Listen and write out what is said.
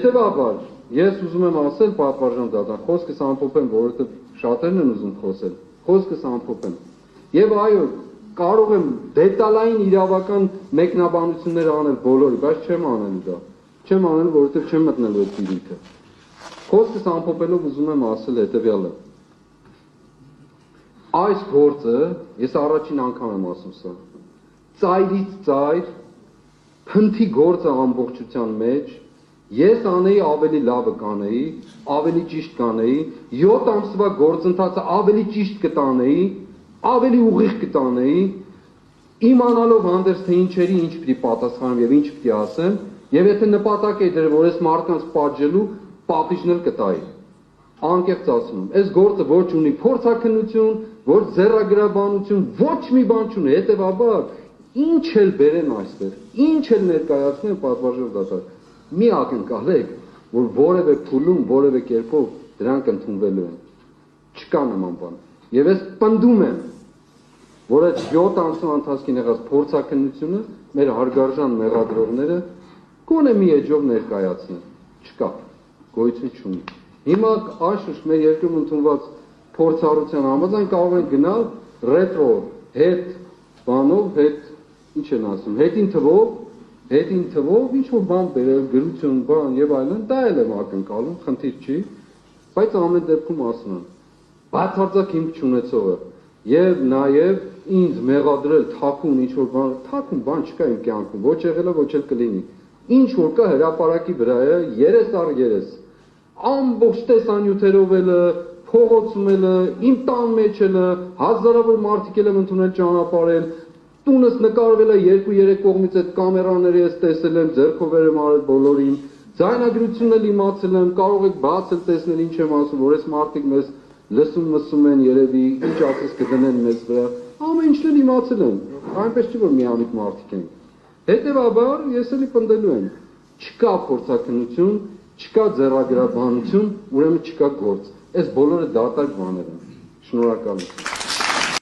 Հետևաբար, ես ուզում եմ ասել պատվարժան դատան, խոսքս ամփոփեմ, որովհետև շատերն են ուզում խոսել, խոսքս ամփոփեմ։ Եվ այո, կարող եմ դետալային իրավական մեկնաբանություններ անել բոլորի, բայց չեմ անելու դա։ Չեմ անելու, որովհետև չեմ մտնելու այդ դիրքը։ Խոսքս ամփոփելով ուզում եմ ասել հետևյալը։ Այս գործը, ես առաջին անգամ եմ ասում սա, ծայրից ծայր, փնթի գործը ամբողջության մեջ, ես անեի ավելի լավը կանեի, ավելի ճիշտ կանեի, 7 ամսվա գործընթացը ավելի ճիշտ կտանեի, ավելի ուղիղ կտանեի, իմանալով հանդերձ թե ինչերի ինչ պիտի պատասխանեմ եւ ինչ պիտի ասեմ, եւ եթե նպատակ է դրել, որ ես մարդկանց պատժելու, պատիժներ կտայի։ Անկեղծ ասում եմ, այս գործը ոչ ունի փորձաքննություն, ոչ ձեռագրաբանություն, ոչ մի բան չունի, հետեւաբար ինչ էլ բերեն այստեղ, ինչ էլ ներկայացնեն պատվարժան դատան, մի ակնկալեք, որ որևէ փուլում, որևէ կերպով դրանք ընդունվելու են։ Չկա նման բան։ Եվ ես պնդում եմ, որ այդ 7 ամսվա ընթացքին եղած փորձաքննությունը մեր հարգարժան մեղադրողները գոնե մի էջով ներկայացնեն։ Չկա, գոյություն չունի։ Հիմա անշուշտ մեր երկրում ընդունված փորձառության համաձայն կարող են գնալ ռետրո հետ բանով, հետ ինչ են ասում, հետին թվով ինչ-որ բան բերել, գրություն, բան եւ այլն, դա էլ եմ ակնկալում, խնդիր չի, բայց ամեն դեպքում ասում եմ, բացարձակ հիմք չունեցողը եւ նաեւ ինձ մեղադրել թաքուն ինչ-որ բան, թաքուն բան չկա իմ կյանքում, ոչ եղել է, ոչ էլ կլինի։ Ինչ որ կա հրապարակի վրա է, երես առ երես, ամբողջ տեսանյութերով էլ փողոցում էլ իմ տան մեջ էլ հազարավոր մարդիկ եմ ընդունել ճանապարհել, տունս նկարվել է 2-3 կողմից այդ կամերաները ես տեսել եմ, ձեռքով եմ արել բոլորին, ձայնագրությունն էլ իմացել եմ, կարող եք բացել տեսնել ինչ եմ ասում, որ այս մարդիկ մեզ լսում են երևի, ինչ ասես կդնեն մեզ վրա, ամեն ինչն էլ իմացել եմ, այնպես չի որ միամիտ մարդիկ են։ Հետևաբար ես էլի պնդելու եմ, չկա փորձաքննություն, չկա ձեռագրաբանություն, ուրեմն չկա գործ։ Այս բոլորը դատարկ բաներ են։ Շնորհակալություն։